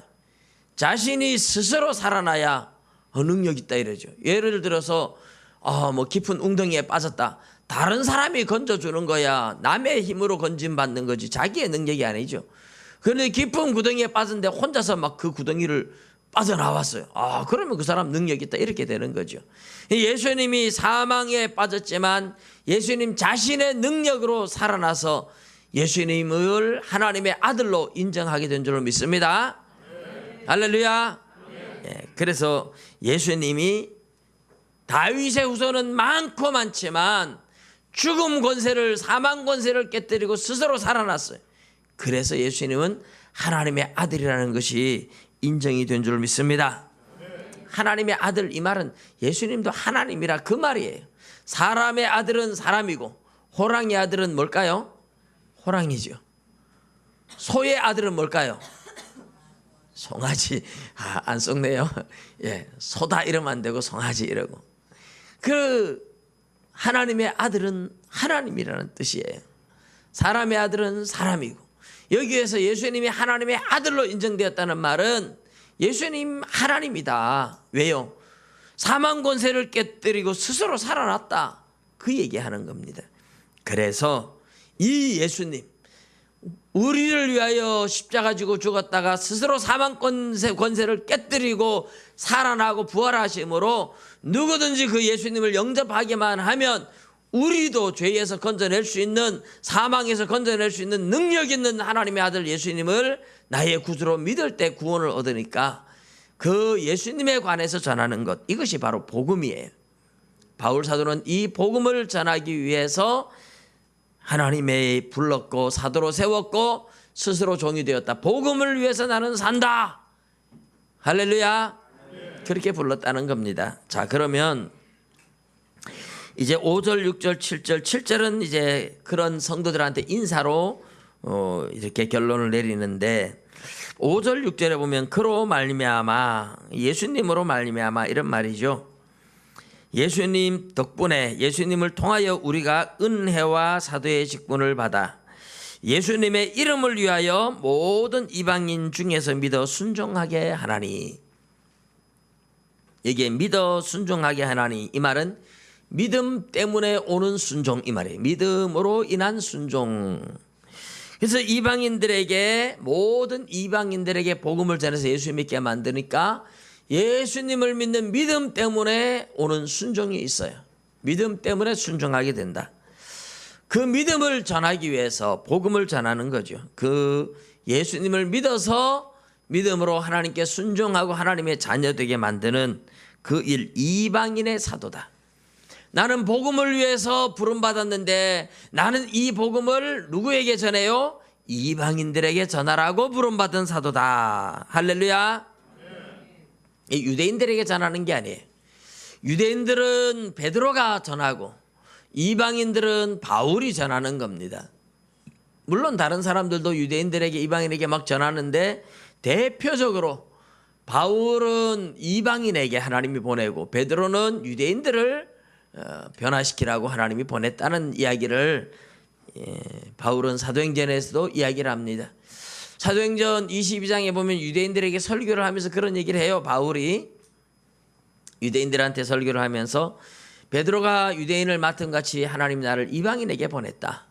자신이 스스로 살아나야 능력 있다 이러죠. 예를 들어서 뭐 깊은 웅덩이에 빠졌다, 다른 사람이 건져주는 거야. 남의 힘으로 건짐받는 거지 자기의 능력이 아니죠. 그런데 깊은 구덩이에 빠졌는데 혼자서 막 그 구덩이를 빠져나왔어요. 그러면 그 사람 능력이 있다 이렇게 되는 거죠. 예수님이 사망에 빠졌지만 예수님 자신의 능력으로 살아나서 예수님을 하나님의 아들로 인정하게 된 줄로 믿습니다. 할렐루야. 그래서 예수님이 다윗의 후손은 많고 많지만 죽음 권세를, 사망 권세를 깨뜨리고 스스로 살아났어요. 그래서 예수님은 하나님의 아들이라는 것이 인정이 된 줄 믿습니다. 하나님의 아들, 이 말은 예수님도 하나님이라 그 말이에요. 사람의 아들은 사람이고 호랑이 아들은 뭘까요? 호랑이죠. 소의 아들은 뭘까요? 송아지. 안 썩네요. 소다 이러면 안 되고 송아지 이러고. 그 하나님의 아들은 하나님이라는 뜻이에요. 사람의 아들은 사람이고, 여기에서 예수님이 하나님의 아들로 인정되었다는 말은 예수님 하나님이다. 왜요? 사망 권세를 깨뜨리고 스스로 살아났다, 그 얘기하는 겁니다. 그래서 이 예수님, 우리를 위하여 십자가 지고 죽었다가 스스로 사망 권세를 깨뜨리고 살아나고 부활하심으로 누구든지 그 예수님을 영접하기만 하면 우리도 죄에서 건져낼 수 있는, 사망에서 건져낼 수 있는 능력 있는 하나님의 아들 예수님을 나의 구주로 믿을 때 구원을 얻으니까 그 예수님에 관해서 전하는 것, 이것이 바로 복음이에요. 바울 사도는 이 복음을 전하기 위해서 하나님의 불렀고 사도로 세웠고 스스로 종이 되었다. 복음을 위해서 나는 산다. 할렐루야. 그렇게 불렀다는 겁니다. 자, 그러면 이제 5절, 6절, 7절, 7절은 이제 그런 성도들한테 인사로 이렇게 결론을 내리는데, 5절, 6절에 보면 그로 말미암아, 예수님으로 말미암아 이런 말이죠. 예수님 덕분에, 예수님을 통하여 우리가 은혜와 사도의 직분을 받아 예수님의 이름을 위하여 모든 이방인 중에서 믿어 순종하게 하나니. 여기에 믿어 순종하게 하나니, 이 말은 믿음 때문에 오는 순종, 이 말이에요. 믿음으로 인한 순종. 그래서 이방인들에게, 모든 이방인들에게 복음을 전해서 예수 믿게 만드니까 예수님을 믿는 믿음 때문에 오는 순종이 있어요. 믿음 때문에 순종하게 된다. 그 믿음을 전하기 위해서 복음을 전하는 거죠. 그 예수님을 믿어서 믿음으로 하나님께 순종하고 하나님의 자녀 되게 만드는 그 일, 이방인의 사도다. 나는 복음을 위해서 부름받았는데 나는 이 복음을 누구에게 전해요? 이방인들에게 전하라고 부름받은 사도다. 할렐루야. 유대인들에게 전하는 게 아니에요. 유대인들은 베드로가 전하고 이방인들은 바울이 전하는 겁니다. 물론 다른 사람들도 유대인들에게, 이방인에게 막 전하는데 대표적으로 바울은 이방인에게 하나님이 보내고 베드로는 유대인들을 변화시키라고 하나님이 보냈다는 이야기를 바울은 사도행전에서도 이야기를 합니다. 사도행전 22장에 보면 유대인들에게 설교를 하면서 그런 얘기를 해요. 바울이 유대인들한테 설교를 하면서 베드로가 유대인을 맡은 같이 하나님 나를 이방인에게 보냈다.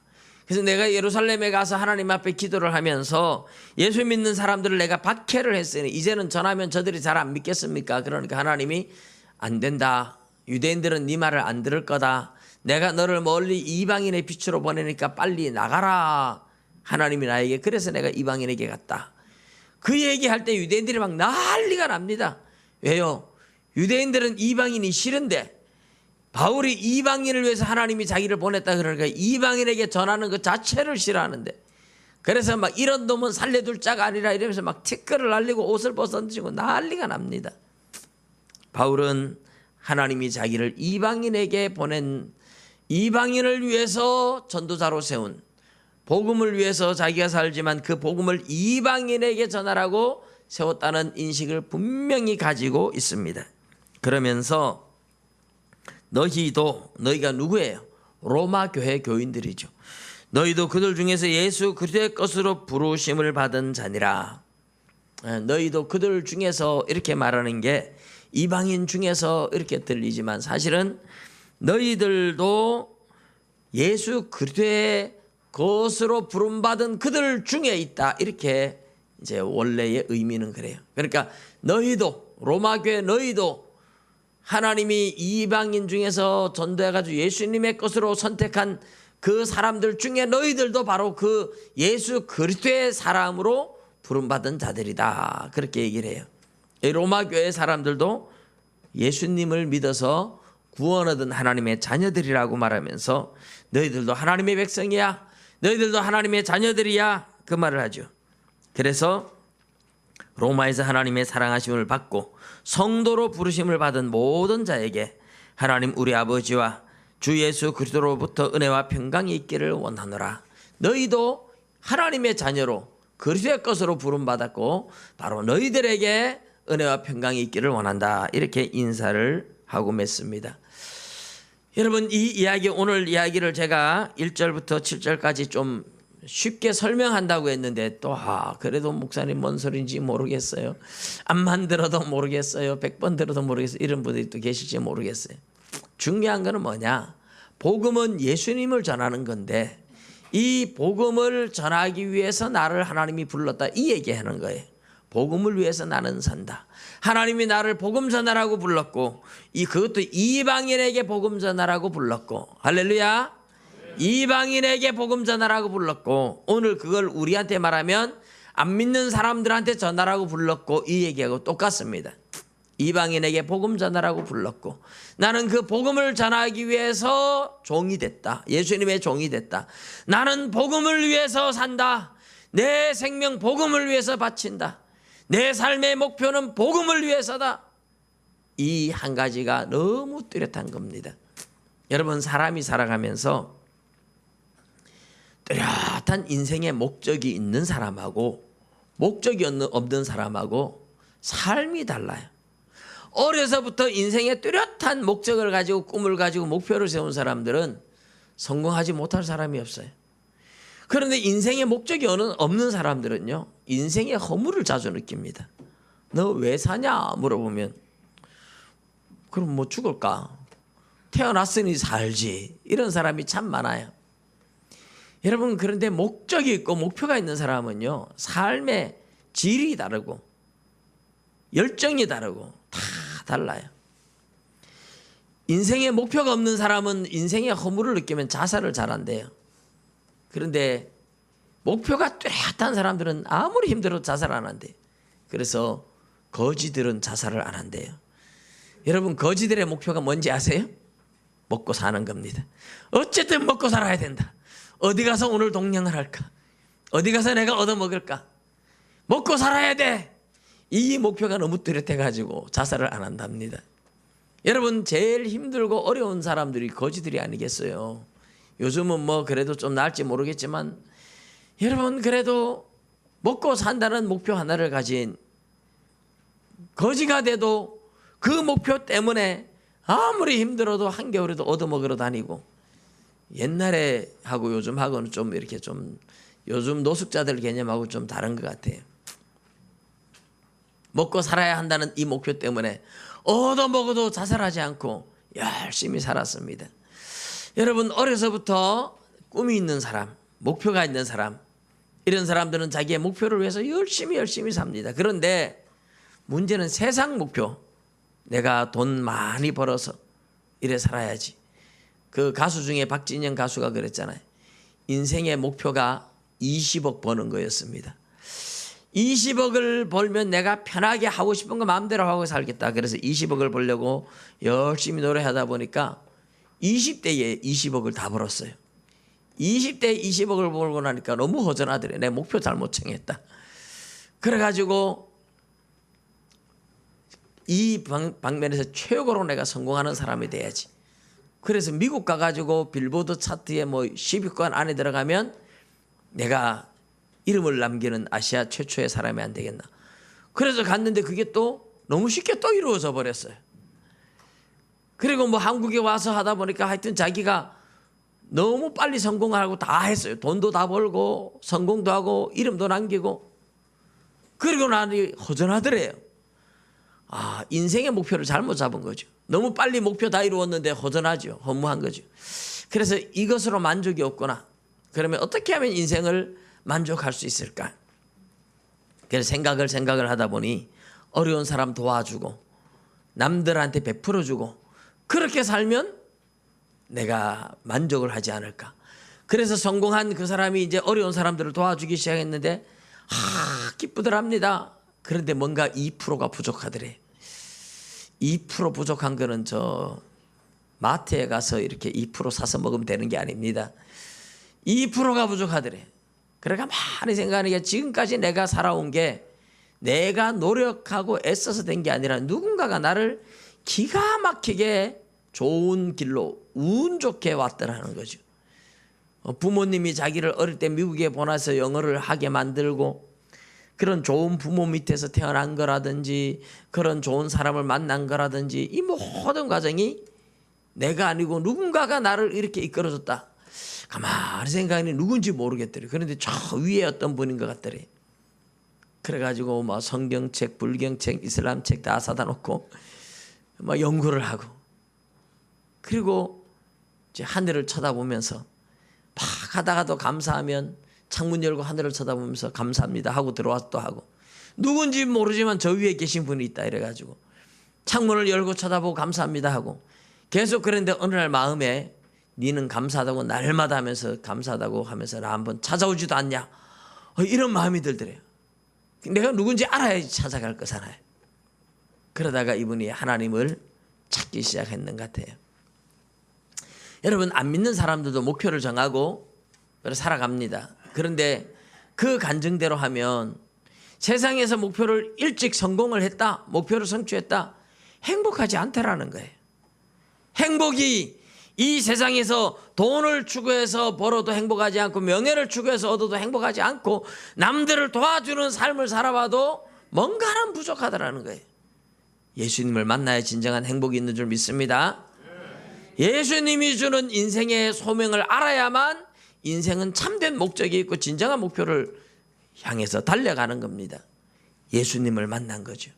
그래서 내가 예루살렘에 가서 하나님 앞에 기도를 하면서 예수 믿는 사람들을 내가 박해를 했으니 이제는 전하면 저들이 잘 안 믿겠습니까? 그러니까 하나님이 안 된다. 유대인들은 네 말을 안 들을 거다. 내가 너를 멀리 이방인의 빛으로 보내니까 빨리 나가라. 하나님이 나에게, 그래서 내가 이방인에게 갔다. 그 얘기할 때 유대인들이 막 난리가 납니다. 왜요? 유대인들은 이방인이 싫은데 바울이 이방인을 위해서 하나님이 자기를 보냈다 그러니까 이방인에게 전하는 것 자체를 싫어하는데, 그래서 막 이런 놈은 살려둘 자가 아니라 이러면서 막 티끌을 날리고 옷을 벗어던지고 난리가 납니다. 바울은 하나님이 자기를 이방인에게 보낸, 이방인을 위해서 전도자로 세운, 복음을 위해서 자기가 살지만 그 복음을 이방인에게 전하라고 세웠다는 인식을 분명히 가지고 있습니다. 그러면서 너희가 누구예요? 로마 교회 교인들이죠. 너희도 그들 중에서 예수 그리스도의 것으로 부르심을 받은 자니라. 너희도 그들 중에서 이렇게 말하는 게 이방인 중에서 이렇게 들리지만 사실은 너희들도 예수 그리스도의 것으로 부름받은 그들 중에 있다. 이렇게 이제 원래의 의미는 그래요. 그러니까 너희도, 로마 교회 너희도 하나님이 이방인 중에서 전도해가지고 예수님의 것으로 선택한 그 사람들 중에 너희들도 바로 그 예수 그리스도의 사람으로 부름받은 자들이다. 그렇게 얘기를 해요. 로마 교회 사람들도 예수님을 믿어서 구원 얻은 하나님의 자녀들이라고 말하면서 너희들도 하나님의 백성이야, 너희들도 하나님의 자녀들이야, 그 말을 하죠. 그래서 로마에서 하나님의 사랑하심을 받고 성도로 부르심을 받은 모든 자에게 하나님 우리 아버지와 주 예수 그리스도로부터 은혜와 평강이 있기를 원하노라. 너희도 하나님의 자녀로 그리스도의 것으로 부름받았고 바로 너희들에게 은혜와 평강이 있기를 원한다. 이렇게 인사를 하고 맺습니다. 여러분, 이 이야기, 오늘 이야기를 제가 1절부터 7절까지 좀 쉽게 설명한다고 했는데 또 그래도 목사님 뭔 소리인지 모르겠어요. 암만 들어도 모르겠어요. 100번 들어도 모르겠어요. 이런 분들이 또 계실지 모르겠어요. 중요한 거는 뭐냐? 복음은 예수님을 전하는 건데 이 복음을 전하기 위해서 나를 하나님이 불렀다, 이 얘기하는 거예요. 복음을 위해서 나는 산다. 하나님이 나를 복음 전하라고 불렀고 그것도 이방인에게 복음 전하라고 불렀고, 할렐루야. 이방인에게 복음 전하라고 불렀고 오늘 그걸 우리한테 말하면 안 믿는 사람들한테 전하라고 불렀고 이 얘기하고 똑같습니다. 이방인에게 복음 전하라고 불렀고 나는 그 복음을 전하기 위해서 종이 됐다. 예수님의 종이 됐다. 나는 복음을 위해서 산다. 내 생명 복음을 위해서 바친다. 내 삶의 목표는 복음을 위해서다. 이 한 가지가 너무 뚜렷한 겁니다. 여러분, 사람이 살아가면서 뚜렷한 인생의 목적이 있는 사람하고 목적이 없는 사람하고 삶이 달라요. 어려서부터 인생의 뚜렷한 목적을 가지고 꿈을 가지고 목표를 세운 사람들은 성공하지 못할 사람이 없어요. 그런데 인생의 목적이 없는 사람들은요, 인생의 허물을 자주 느낍니다. 너 왜 사냐 물어보면 그럼 뭐 죽을까? 태어났으니 살지. 이런 사람이 참 많아요. 여러분, 그런데 목적이 있고 목표가 있는 사람은요, 삶의 질이 다르고 열정이 다르고 다 달라요. 인생에 목표가 없는 사람은 인생의 허물을 느끼면 자살을 잘 안 돼요. 그런데 목표가 뚜렷한 사람들은 아무리 힘들어도 자살 안 한대요. 그래서 거지들은 자살을 안 한대요. 여러분, 거지들의 목표가 뭔지 아세요? 먹고 사는 겁니다. 어쨌든 먹고 살아야 된다. 어디 가서 오늘 동냥을 할까? 어디 가서 내가 얻어먹을까? 먹고 살아야 돼. 이 목표가 너무 뚜렷해가지고 자살을 안 한답니다. 여러분, 제일 힘들고 어려운 사람들이 거지들이 아니겠어요? 요즘은 뭐 그래도 좀 나을지 모르겠지만 여러분, 그래도 먹고 산다는 목표 하나를 가진 거지가 돼도 그 목표 때문에 아무리 힘들어도 한겨울에도 얻어먹으러 다니고, 옛날에 하고 요즘하고는 좀 이렇게 좀 요즘 노숙자들 개념하고 좀 다른 것 같아요. 먹고 살아야 한다는 이 목표 때문에 얻어먹어도 자살하지 않고 열심히 살았습니다. 여러분, 어려서부터 꿈이 있는 사람, 목표가 있는 사람, 이런 사람들은 자기의 목표를 위해서 열심히 삽니다. 그런데 문제는 세상 목표, 내가 돈 많이 벌어서 이래 살아야지. 그 가수 중에 박진영 가수가 그랬잖아요. 인생의 목표가 20억 버는 거였습니다. 20억을 벌면 내가 편하게 하고 싶은 거 마음대로 하고 살겠다. 그래서 20억을 벌려고 열심히 노래하다 보니까 20대에 20억을 다 벌었어요. 20대에 20억을 벌고 나니까 너무 허전하더래. 내 목표 잘못 정했다. 그래가지고 이 방면에서 최고로 내가 성공하는 사람이 돼야지. 그래서 미국 가가지고 빌보드 차트에 뭐 10위권 안에 들어가면 내가 이름을 남기는 아시아 최초의 사람이 안 되겠나. 그래서 갔는데 그게 또 너무 쉽게 또 이루어져 버렸어요. 그리고 뭐 한국에 와서 하다 보니까 하여튼 자기가 너무 빨리 성공하고 다 했어요. 돈도 다 벌고 성공도 하고 이름도 남기고. 그리고 나니 허전하더래요. 아, 인생의 목표를 잘못 잡은 거죠. 너무 빨리 목표 다 이루었는데 허전하죠. 허무한 거죠. 그래서 이것으로 만족이 없구나. 그러면 어떻게 하면 인생을 만족할 수 있을까? 그래서 생각을 하다 보니 어려운 사람 도와주고 남들한테 베풀어주고 그렇게 살면 내가 만족을 하지 않을까. 그래서 성공한 그 사람이 이제 어려운 사람들을 도와주기 시작했는데 기쁘더랍니다. 그런데 뭔가 2%가 부족하더래. 2% 부족한 거는 저 마트에 가서 이렇게 2% 사서 먹으면 되는 게 아닙니다. 2%가 부족하더래. 그러니까 많이 생각하는 게 지금까지 내가 살아온 게 내가 노력하고 애써서 된 게 아니라 누군가가 나를 기가 막히게 좋은 길로 운 좋게 왔더라는 거죠. 부모님이 자기를 어릴 때 미국에 보내서 영어를 하게 만들고 그런 좋은 부모 밑에서 태어난 거라든지 그런 좋은 사람을 만난 거라든지 이 모든 과정이 내가 아니고 누군가가 나를 이렇게 이끌어줬다. 가만히 생각하니 누군지 모르겠더래. 그런데 저 위에 어떤 분인 것 같더래. 그래가지고 막 성경책, 불경책, 이슬람책 다 사다 놓고 막 연구를 하고 그리고 이제 하늘을 쳐다보면서 막 하다가도 감사하면 창문 열고 하늘을 쳐다보면서 감사합니다 하고 들어와서 또 하고 누군지 모르지만 저 위에 계신 분이 있다 이래가지고 창문을 열고 쳐다보고 감사합니다 하고 계속 그랬는데 어느 날 마음에 니는 감사하다고 날마다 하면서 감사하다고 하면서 나 한번 찾아오지도 않냐 이런 마음이 들더래요. 내가 누군지 알아야지 찾아갈 거잖아요. 그러다가 이분이 하나님을 찾기 시작했는 것 같아요. 여러분 안 믿는 사람들도 목표를 정하고 살아갑니다. 그런데 그 간증대로 하면 세상에서 목표를 일찍 성공을 했다, 목표를 성취했다, 행복하지 않다라는 거예요. 행복이 이 세상에서 돈을 추구해서 벌어도 행복하지 않고 명예를 추구해서 얻어도 행복하지 않고 남들을 도와주는 삶을 살아봐도 뭔가는 부족하다라는 거예요. 예수님을 만나야 진정한 행복이 있는 줄 믿습니다. 예수님이 주는 인생의 소명을 알아야만 인생은 참된 목적이 있고 진정한 목표를 향해서 달려가는 겁니다. 예수님을 만난 거죠.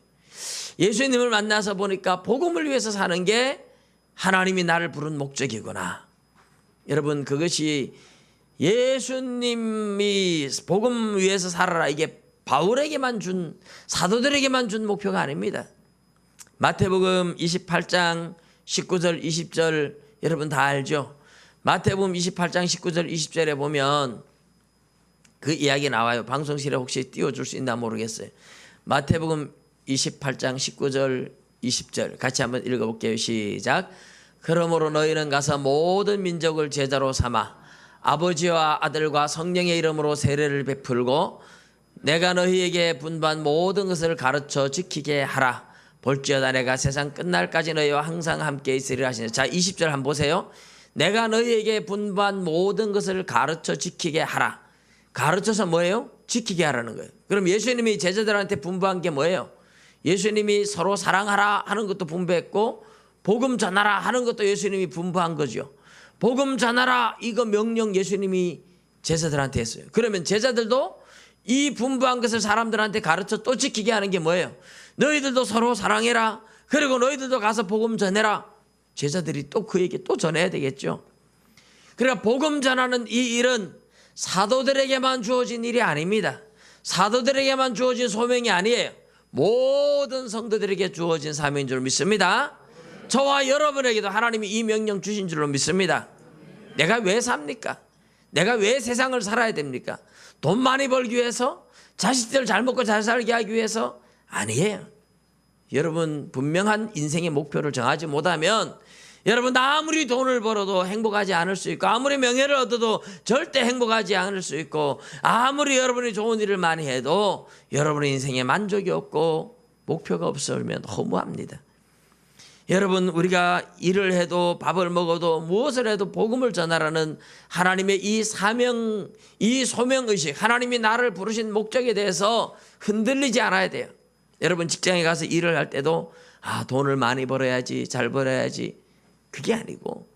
예수님을 만나서 보니까 복음을 위해서 사는 게 하나님이 나를 부른 목적이구나. 여러분 그것이 예수님이 복음 위해서 살아라 이게 바울에게만 준 사도들에게만 준 목표가 아닙니다. 마태복음 28장 19절 20절 여러분 다 알죠? 마태복음 28장 19절 20절에 보면 그 이야기 나와요. 방송실에 혹시 띄워줄 수 있나 모르겠어요. 마태복음 28장 19절 20절 같이 한번 읽어볼게요. 시작. 그러므로 너희는 가서 모든 민족을 제자로 삼아 아버지와 아들과 성령의 이름으로 세례를 베풀고 내가 너희에게 분부한 모든 것을 가르쳐 지키게 하라. 볼지어다 내가 세상 끝날까지 너희와 항상 함께 있으리라 하시네. 자 20절 한번 보세요. 내가 너희에게 분부한 모든 것을 가르쳐 지키게 하라. 가르쳐서 뭐예요? 지키게 하라는 거예요. 그럼 예수님이 제자들한테 분부한 게 뭐예요? 예수님이 서로 사랑하라 하는 것도 분부했고 복음 전하라 하는 것도 예수님이 분부한 거죠. 복음 전하라 이거 명령 예수님이 제자들한테 했어요. 그러면 제자들도 이 분부한 것을 사람들한테 가르쳐 또 지키게 하는 게 뭐예요? 너희들도 서로 사랑해라. 그리고 너희들도 가서 복음 전해라. 제자들이 또 그에게 또 전해야 되겠죠. 그러니까 복음 전하는 이 일은 사도들에게만 주어진 일이 아닙니다. 사도들에게만 주어진 소명이 아니에요. 모든 성도들에게 주어진 사명인 줄 믿습니다. 저와 여러분에게도 하나님이 이 명령 주신 줄로 믿습니다. 내가 왜 삽니까? 내가 왜 세상을 살아야 됩니까? 돈 많이 벌기 위해서? 자식들 잘 먹고 잘 살게 하기 위해서? 아니에요. 여러분 분명한 인생의 목표를 정하지 못하면 여러분, 아무리 돈을 벌어도 행복하지 않을 수 있고, 아무리 명예를 얻어도 절대 행복하지 않을 수 있고, 아무리 여러분이 좋은 일을 많이 해도 여러분의 인생에 만족이 없고 목표가 없으면 허무합니다. 여러분, 우리가 일을 해도 밥을 먹어도 무엇을 해도 복음을 전하라는 하나님의 이 사명, 이 소명의식, 하나님이 나를 부르신 목적에 대해서 흔들리지 않아야 돼요. 여러분, 직장에 가서 일을 할 때도 돈을 많이 벌어야지, 잘 벌어야지, 그게 아니고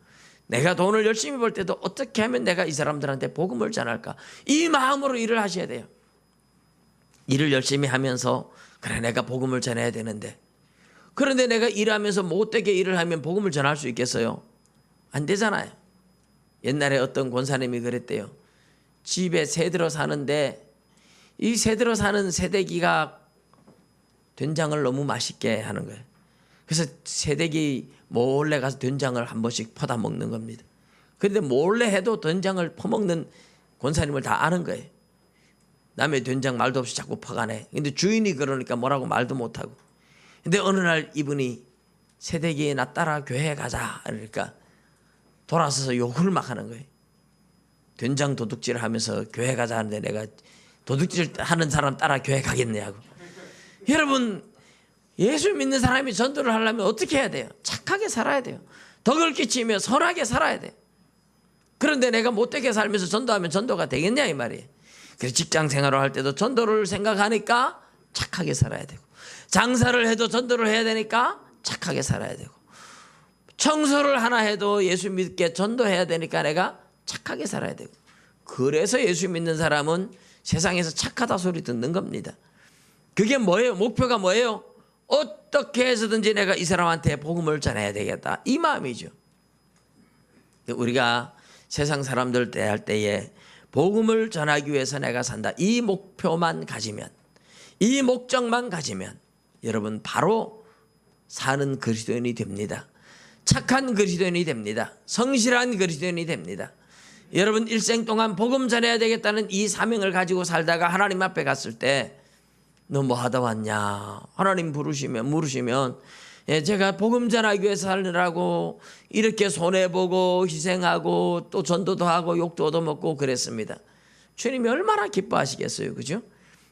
내가 돈을 열심히 벌 때도 어떻게 하면 내가 이 사람들한테 복음을 전할까, 이 마음으로 일을 하셔야 돼요. 일을 열심히 하면서 그래, 내가 복음을 전해야 되는데, 그런데 내가 일하면서 못되게 일을 하면 복음을 전할 수 있겠어요? 안 되잖아요. 옛날에 어떤 권사님이 그랬대요. 집에 새 들어 사는데 이 새 들어 사는 새댁이가 된장을 너무 맛있게 하는 거예요. 그래서 새댁이 몰래 가서 된장을 한 번씩 퍼다 먹는 겁니다. 그런데 몰래 해도 된장을 퍼먹는 권사님을 다 아는 거예요. 남의 된장 말도 없이 자꾸 퍼가네. 근데 주인이 그러니까 뭐라고 말도 못하고. 근데 어느 날 이분이 새댁이 나 따라 교회 가자 그러니까 돌아서서 욕을 막 하는 거예요. 된장 도둑질을 하면서 교회 가자 하는데 내가 도둑질 하는 사람 따라 교회 가겠냐고. 여러분, 예수 믿는 사람이 전도를 하려면 어떻게 해야 돼요? 착하게 살아야 돼요. 덕을 끼치며 선하게 살아야 돼요. 그런데 내가 못되게 살면서 전도하면 전도가 되겠냐 이 말이에요. 그래서 직장 생활을 할 때도 전도를 생각하니까 착하게 살아야 되고, 장사를 해도 전도를 해야 되니까 착하게 살아야 되고, 청소를 하나 해도 예수 믿게 전도해야 되니까 내가 착하게 살아야 되고, 그래서 예수 믿는 사람은 세상에서 착하다 소리 듣는 겁니다. 그게 뭐예요? 목표가 뭐예요? 어떻게 해서든지 내가 이 사람한테 복음을 전해야 되겠다, 이 마음이죠. 우리가 세상 사람들 대할 때에 복음을 전하기 위해서 내가 산다, 이 목표만 가지면, 이 목적만 가지면 여러분 바로 사는 그리스도인이 됩니다. 착한 그리스도인이 됩니다. 성실한 그리스도인이 됩니다. 여러분, 일생 동안 복음 전해야 되겠다는 이 사명을 가지고 살다가 하나님 앞에 갔을 때 너 뭐 하다 왔냐? 하나님 물으시면 제가 복음 전하기 위해서 살느라고 이렇게 손해보고 희생하고 또 전도도 하고 욕도 얻어먹고 그랬습니다. 주님이 얼마나 기뻐하시겠어요, 그죠?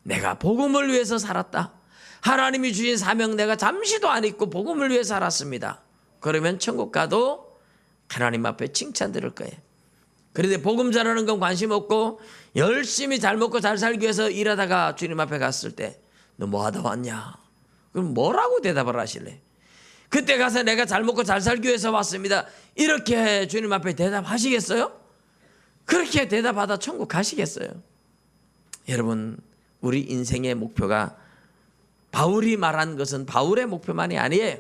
내가 복음을 위해서 살았다, 하나님이 주신 사명 내가 잠시도 안 잊고 복음을 위해 살았습니다. 그러면 천국 가도 하나님 앞에 칭찬 들을 거예요. 그런데 복음 전하는 건 관심 없고 열심히 잘 먹고 잘 살기 위해서 일하다가 주님 앞에 갔을 때 너 뭐 하다 왔냐? 그럼 뭐라고 대답을 하실래? 그때 가서 내가 잘 먹고 잘 살기 위해서 왔습니다, 이렇게 주님 앞에 대답하시겠어요? 그렇게 대답하다 천국 가시겠어요? 여러분, 우리 인생의 목표가 바울이 말한 것은 바울의 목표만이 아니에요.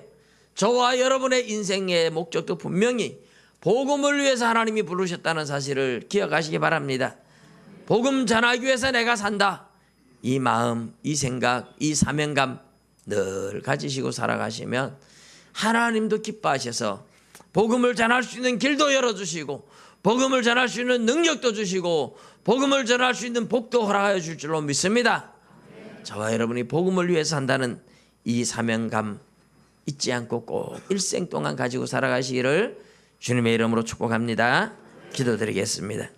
저와 여러분의 인생의 목적도 분명히 복음을 위해서 하나님이 부르셨다는 사실을 기억하시기 바랍니다. 복음 전하기 위해서 내가 산다, 이 마음, 이 생각, 이 사명감 늘 가지시고 살아가시면 하나님도 기뻐하셔서 복음을 전할 수 있는 길도 열어주시고, 복음을 전할 수 있는 능력도 주시고, 복음을 전할 수 있는 복도 허락하여 줄 줄로 믿습니다. 저와 여러분이 복음을 위해서 산다는 이 사명감 잊지 않고 꼭 일생 동안 가지고 살아가시기를 주님의 이름으로 축복합니다. 기도드리겠습니다.